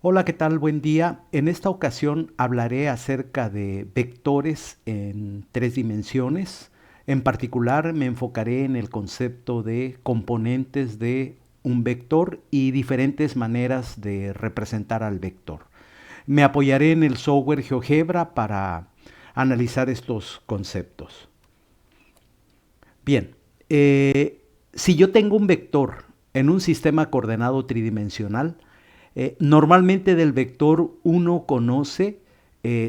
Hola, ¿qué tal? Buen día. En esta ocasión hablaré acerca de vectores en tres dimensiones. En particular me enfocaré en el concepto de componentes de un vector y diferentes maneras de representar al vector. Me apoyaré en el software GeoGebra para analizar estos conceptos. Bien, si yo tengo un vector en un sistema coordenado tridimensional, normalmente del vector uno conoce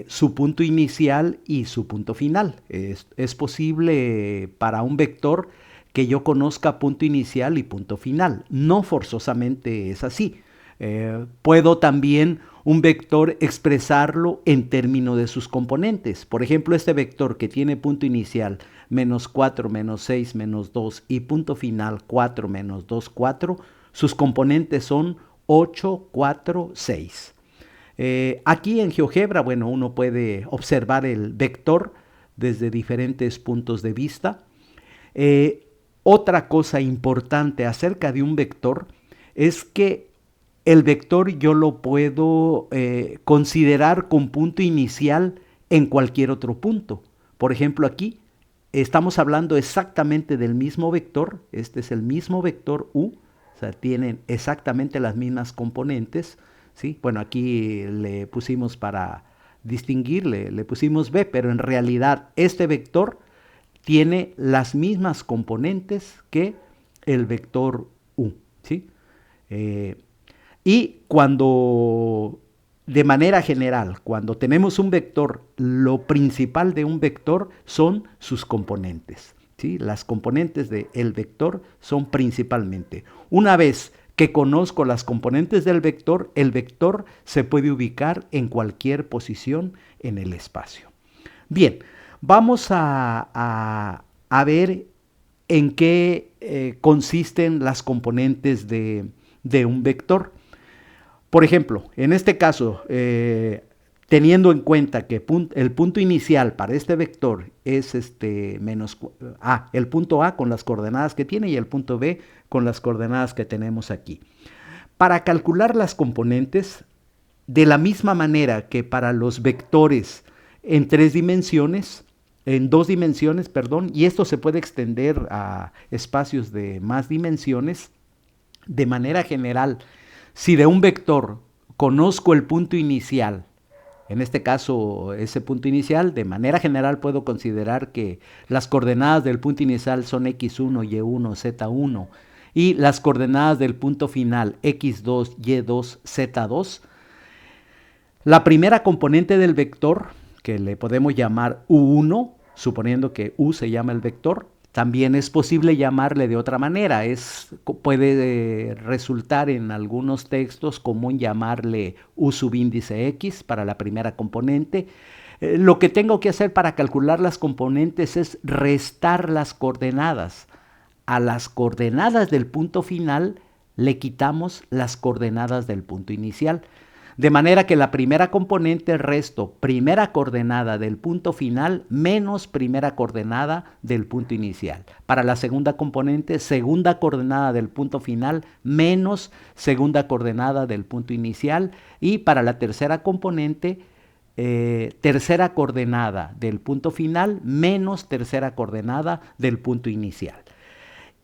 su punto inicial y su punto final. Es posible para un vector que yo conozca punto inicial y punto final. No forzosamente es así. Puedo también un vector expresarlo en términos de sus componentes. Por ejemplo, este vector que tiene punto inicial menos 4, menos 6, menos 2 y punto final 4, menos 2, 4, sus componentes son 8, 4, 6. Aquí en GeoGebra, bueno, uno puede observar el vector desde diferentes puntos de vista. Eh, Otra cosa importante acerca de un vector es que el vector yo lo puedo considerar con punto inicial en cualquier otro punto. Por ejemplo, aquí estamos hablando exactamente del mismo vector. Este es el mismo vector U. O sea, tienen exactamente las mismas componentes. ¿Sí? Bueno, aquí le pusimos para distinguirle, le pusimos B, pero en realidad este vector tiene las mismas componentes que el vector U. ¿Sí? Eh, y cuando, de manera general, cuando tenemos un vector, lo principal de un vector son sus componentes. ¿Sí? Las componentes del vector son principalmente. Una vez que conozco las componentes del vector, el vector se puede ubicar en cualquier posición en el espacio. Bien, vamos a ver en qué consisten las componentes de un vector. Por ejemplo, en este caso, teniendo en cuenta que el punto inicial para este vector es menos a, el punto A con las coordenadas que tiene y el punto B con las coordenadas que tenemos aquí. Para calcular las componentes, de la misma manera que para los vectores en tres dimensiones, en dos dimensiones, perdón, y esto se puede extender a espacios de más dimensiones, de manera general, si de un vector conozco el punto inicial, en este caso ese punto inicial, de manera general puedo considerar que las coordenadas del punto inicial son x1, y1, z1 y las coordenadas del punto final x2, y2, z2. La primera componente del vector, que le podemos llamar u1, suponiendo que u se llama el vector, también es posible llamarle de otra manera. Puede resultar en algunos textos común llamarle u subíndice x para la primera componente. Lo que tengo que hacer para calcular las componentes es restar las coordenadas. A las coordenadas del punto final le quitamos las coordenadas del punto inicial. De manera que la primera componente resto primera coordenada del punto final menos primera coordenada del punto inicial. Para la segunda componente, segunda coordenada del punto final menos segunda coordenada del punto inicial. Y para la tercera componente, tercera coordenada del punto final menos tercera coordenada del punto inicial.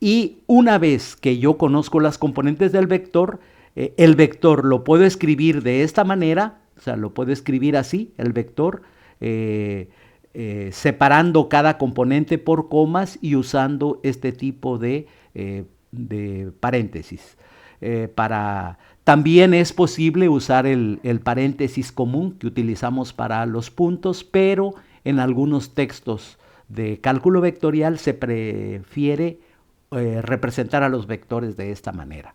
Y una vez que yo conozco las componentes del vector, el vector lo puedo escribir de esta manera, o sea, lo puedo escribir así, el vector, separando cada componente por comas y usando este tipo de paréntesis. También es posible usar el paréntesis común que utilizamos para los puntos, pero en algunos textos de cálculo vectorial se prefiere representar a los vectores de esta manera.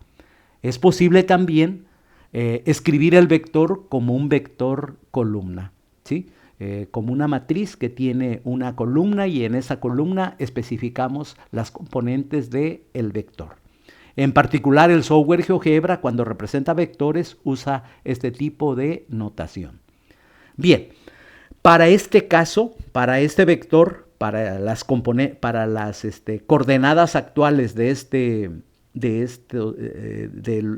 Es posible también escribir el vector como un vector columna, ¿sí? Como una matriz que tiene una columna y en esa columna especificamos las componentes del vector. En particular, el software GeoGebra, cuando representa vectores, usa este tipo de notación. Bien, para este caso, para este vector, para las coordenadas actuales del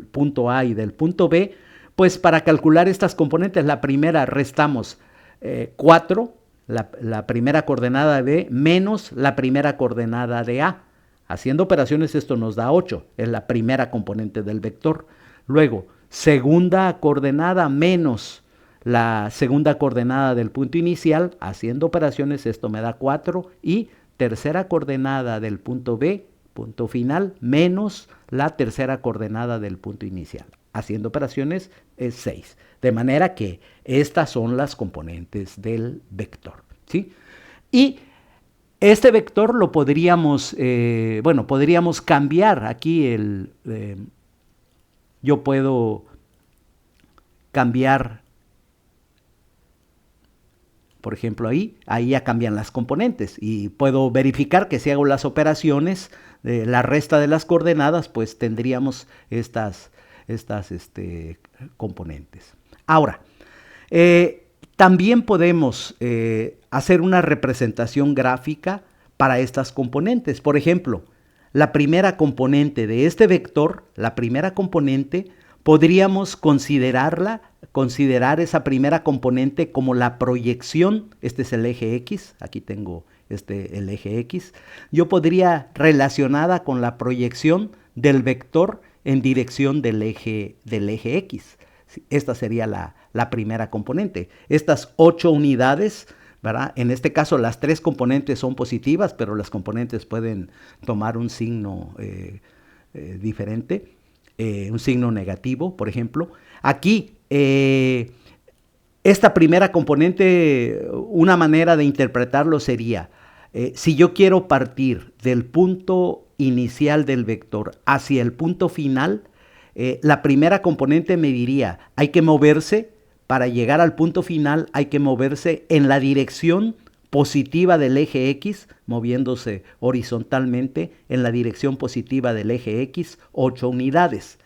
punto A y del punto B, Pues para calcular estas componentes, la primera restamos 4, la primera coordenada de B, menos la primera coordenada de A. Haciendo operaciones esto nos da 8, es la primera componente del vector. Luego, segunda coordenada menos la segunda coordenada del punto inicial, haciendo operaciones esto me da 4, y tercera coordenada del punto B, punto final, menos la tercera coordenada del punto inicial. Haciendo operaciones es 6. De manera que estas son las componentes del vector, ¿sí? Y este vector lo podríamos, podríamos cambiar aquí yo puedo cambiar, por ejemplo, ahí ya cambian las componentes y puedo verificar que si hago las operaciones, la resta de las coordenadas, pues tendríamos estas componentes. Ahora, también podemos hacer una representación gráfica para estas componentes. Por ejemplo, la primera componente de este vector, la primera componente, podríamos considerar esa primera componente como la proyección. Este es el eje X, aquí tengo el eje X. Yo podría relacionada con la proyección del vector en dirección del eje X. Esta sería la primera componente. Estas 8 unidades, ¿verdad? En este caso las 3 componentes son positivas, pero las componentes pueden tomar un signo diferente, un signo negativo, por ejemplo. Aquí, esta primera componente, una manera de interpretarlo sería, si yo quiero partir del punto inicial del vector hacia el punto final, la primera componente me diría, hay que moverse, para llegar al punto final, hay que moverse en la dirección positiva del eje X, moviéndose horizontalmente en la dirección positiva del eje X, 8 unidades.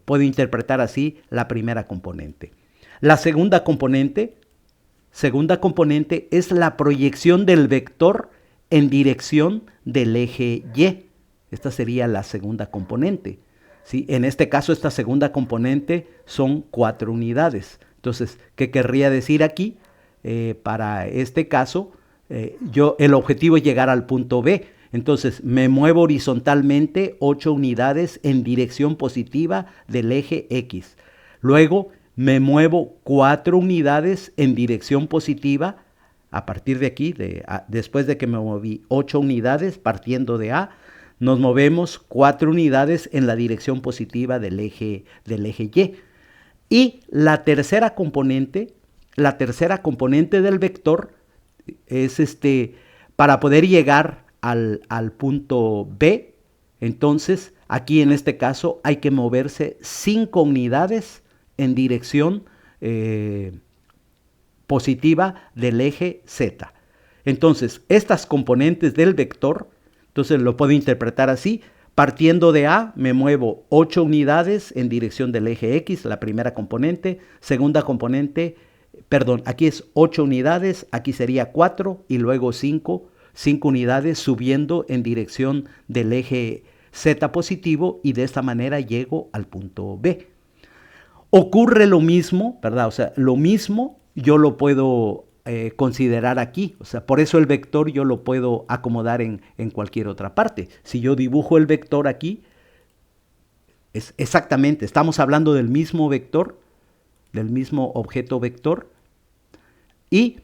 Puedo interpretar así la primera componente. La segunda componente es la proyección del vector en dirección del eje Y. Esta sería la segunda componente, ¿sí? En este caso, esta segunda componente son 4 unidades. Entonces, ¿qué querría decir aquí? Para este caso, el objetivo es llegar al punto B. Entonces, me muevo horizontalmente 8 unidades en dirección positiva del eje X. Luego, me muevo 4 unidades en dirección positiva. A partir de aquí, después de que me moví 8 unidades partiendo de A, nos movemos 4 unidades en la dirección positiva del eje Y. Y la tercera componente del vector es para poder llegar al punto B. Entonces, aquí en este caso hay que moverse 5 unidades en dirección positiva del eje Z. Entonces, estas componentes del vector, entonces lo puedo interpretar así. Partiendo de A, me muevo 8 unidades en dirección del eje X, la primera componente. Segunda componente, aquí es 8 unidades, aquí sería 4 y luego 5 unidades subiendo en dirección del eje Z positivo, y de esta manera llego al punto B. Ocurre lo mismo, ¿verdad? O sea, lo mismo yo lo puedo considerar aquí. O sea, por eso el vector yo lo puedo acomodar en cualquier otra parte. Si yo dibujo el vector aquí, es exactamente, estamos hablando del mismo vector, del mismo objeto vector. Y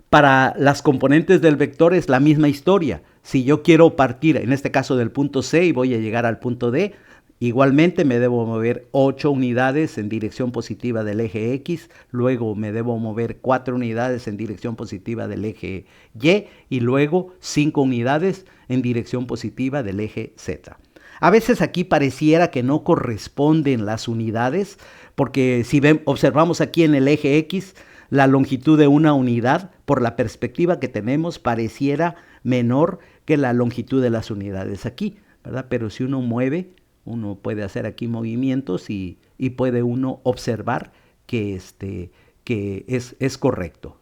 para las componentes del vector es la misma historia. Si yo quiero partir, en este caso del punto C, y voy a llegar al punto D, igualmente me debo mover 8 unidades en dirección positiva del eje X, luego me debo mover 4 unidades en dirección positiva del eje Y, y luego 5 unidades en dirección positiva del eje Z. A veces aquí pareciera que no corresponden las unidades, porque si observamos aquí en el eje X, la longitud de una unidad, por la perspectiva que tenemos, pareciera menor que la longitud de las unidades aquí, ¿verdad? Pero si uno mueve, uno puede hacer aquí movimientos y puede uno observar que es correcto.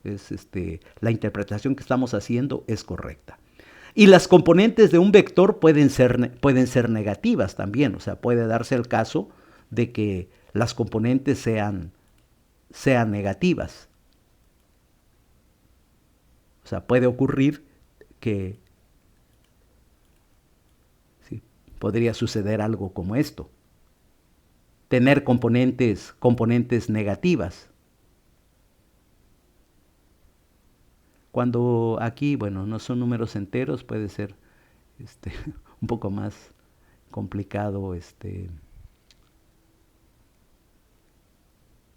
La interpretación que estamos haciendo es correcta. Y las componentes de un vector pueden ser negativas también. O sea, puede darse el caso de que las componentes sean negativas. O sea, puede ocurrir que sí, podría suceder algo como esto. Tener componentes negativas. Cuando aquí, bueno, no son números enteros, puede ser un poco más complicado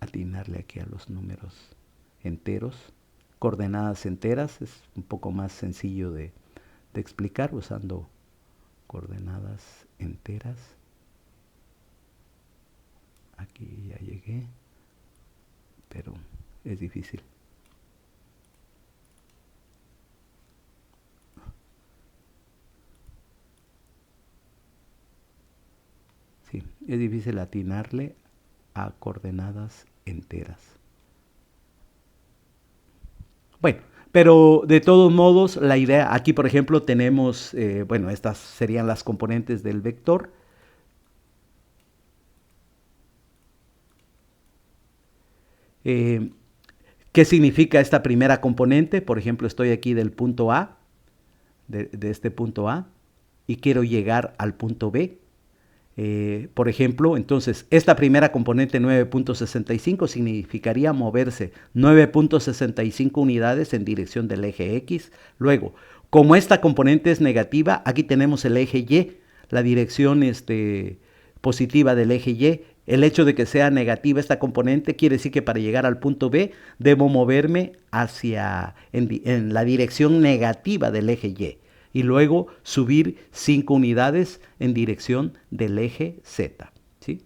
atinarle aquí a los números enteros. Coordenadas enteras es un poco más sencillo de explicar usando coordenadas enteras. Aquí ya llegué, pero es difícil. Sí, es difícil atinarle a coordenadas enteras. Bueno, pero de todos modos, la idea, aquí por ejemplo tenemos, bueno, estas serían las componentes del vector. ¿Qué significa esta primera componente? Por ejemplo, estoy aquí del punto A, de este punto A, y quiero llegar al punto B. Por ejemplo, entonces, esta primera componente 9.65 significaría moverse 9.65 unidades en dirección del eje X. Luego, como esta componente es negativa, aquí tenemos el eje Y, la dirección positiva del eje Y. El hecho de que sea negativa esta componente quiere decir que para llegar al punto B debo moverme en la dirección negativa del eje Y. Y luego subir 5 unidades en dirección del eje Z. ¿Sí?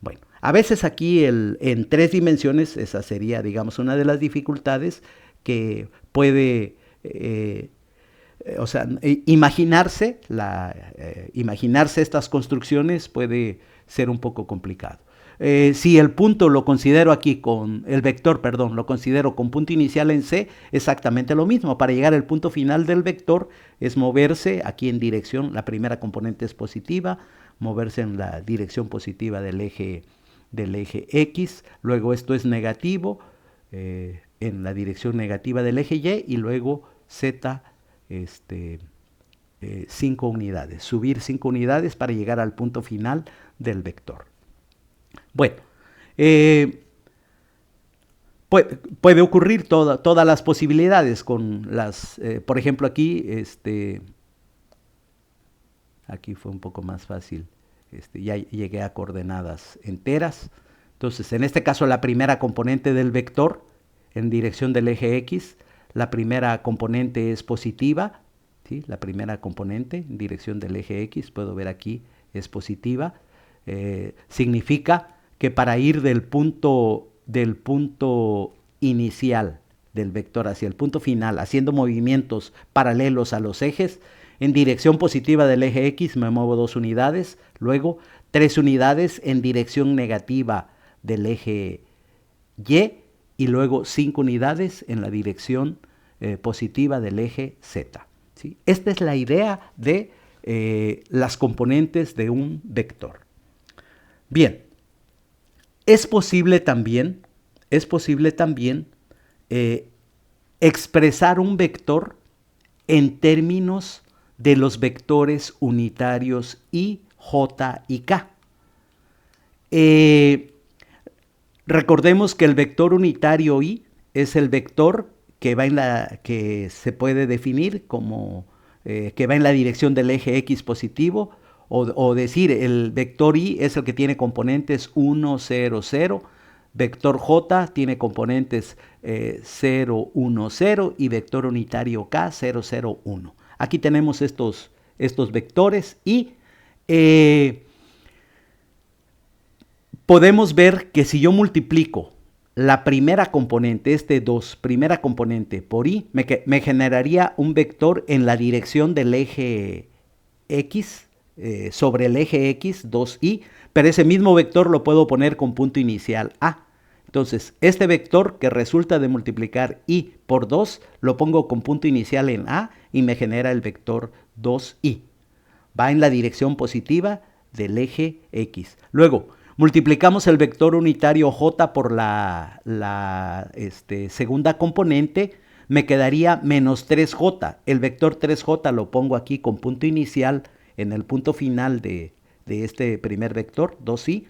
Bueno, a veces aquí en 3 dimensiones, esa sería, digamos, una de las dificultades que puede, o sea, imaginarse estas construcciones puede ser un poco complicado. Si el punto lo considero aquí con el vector, perdón, lo considero con punto inicial en C, exactamente lo mismo. Para llegar al punto final del vector es moverse aquí en dirección, la primera componente es positiva, moverse en la dirección positiva del eje X, luego esto es negativo, en la dirección negativa del eje Y, y luego Z, 5 unidades, subir 5 unidades para llegar al punto final del vector. Bueno, puede ocurrir todas las posibilidades con las, por ejemplo aquí, aquí fue un poco más fácil, ya llegué a coordenadas enteras. Entonces, en este caso, la primera componente del vector en dirección del eje X, la primera componente es positiva, ¿sí? La primera componente en dirección del eje X, puedo ver aquí, es positiva. Significa que para ir del punto inicial del vector hacia el punto final, haciendo movimientos paralelos a los ejes, en dirección positiva del eje X me muevo 2 unidades, luego 3 unidades en dirección negativa del eje Y luego 5 unidades en la dirección positiva del eje Z. ¿Sí? Esta es la idea de las componentes de un vector. Bien, es posible también expresar un vector en términos de los vectores unitarios I, J y K. Recordemos que el vector unitario I es el vector que se puede definir como que va en la dirección del eje X positivo, o decir, el vector I es el que tiene componentes 1, 0, 0, vector J tiene componentes 0, 1, 0 y vector unitario K 0, 0, 1. Aquí tenemos estos vectores y podemos ver que si yo multiplico la primera componente, 2, primera componente por I, me generaría un vector en la dirección del eje X, sobre el eje X, 2i, pero ese mismo vector lo puedo poner con punto inicial A. Entonces, este vector que resulta de multiplicar i por 2, lo pongo con punto inicial en A y me genera el vector 2i. Va en la dirección positiva del eje X. Luego, multiplicamos el vector unitario j por la segunda componente, me quedaría menos 3j. El vector 3j lo pongo aquí con punto inicial en el punto final de este primer vector, 2i,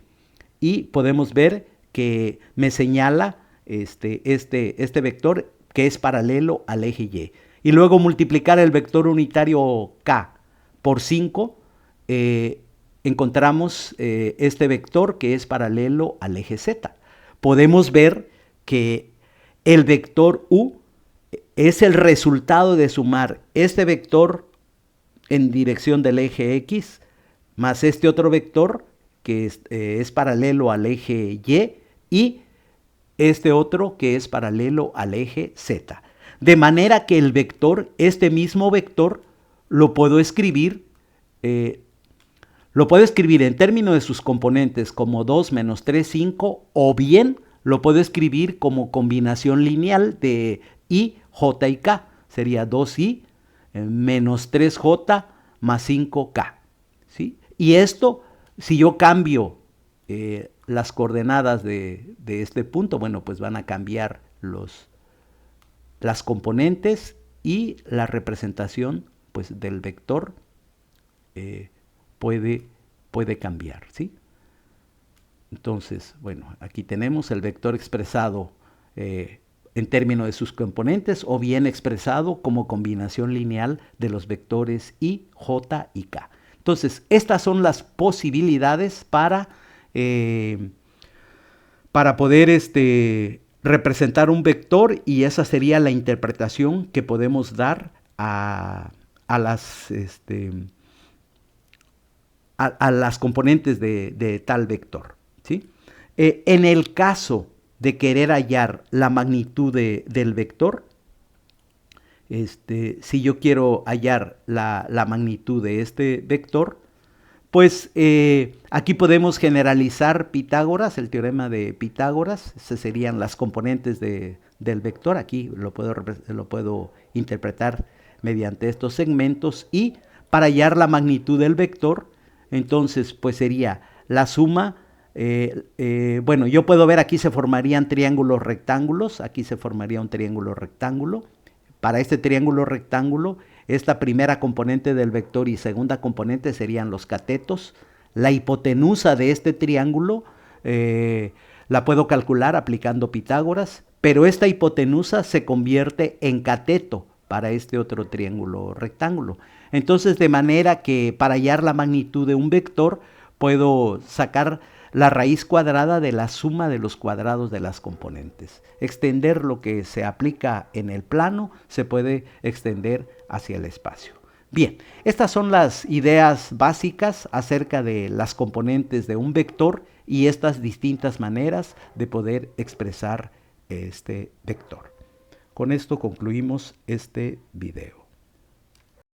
y podemos ver que me señala este vector que es paralelo al eje y. Y luego multiplicar el vector unitario k por 5, encontramos este vector que es paralelo al eje z. Podemos ver que el vector u es el resultado de sumar este vector en dirección del eje x más este otro vector que es paralelo al eje y este otro que es paralelo al eje z. De manera que el vector, este mismo vector, lo puedo escribir en términos de sus componentes como 2 menos 3, 5, o bien lo puedo escribir como combinación lineal de i, j y k. Sería 2i menos 3j más 5k. ¿Sí? Y esto, si yo cambio las coordenadas de este punto, bueno, pues van a cambiar las componentes y la representación pues, del vector puede cambiar, ¿sí? Entonces, bueno, aquí tenemos el vector expresado en términos de sus componentes o bien expresado como combinación lineal de los vectores i, j y k. Entonces, estas son las posibilidades para poder representar un vector, y esa sería la interpretación que podemos dar a las componentes de tal vector, ¿sí? En el caso de querer hallar la magnitud del vector, si yo quiero hallar la magnitud de este vector, pues aquí podemos generalizar Pitágoras, el teorema de Pitágoras. Esas serían las componentes del vector. Aquí lo puedo interpretar mediante estos segmentos, y para hallar la magnitud del vector, entonces pues sería la suma. Bueno, yo puedo ver aquí se formarían triángulos rectángulos. Aquí se formaría un triángulo rectángulo. Para este triángulo rectángulo, esta primera componente del vector y segunda componente serían los catetos. La hipotenusa de este triángulo la puedo calcular aplicando Pitágoras, pero esta hipotenusa se convierte en cateto para este otro triángulo rectángulo. Entonces, de manera que para hallar la magnitud de un vector, puedo sacar la raíz cuadrada de la suma de los cuadrados de las componentes. Extender lo que se aplica en el plano se puede extender hacia el espacio. Bien, estas son las ideas básicas acerca de las componentes de un vector y estas distintas maneras de poder expresar este vector. Con esto concluimos este video.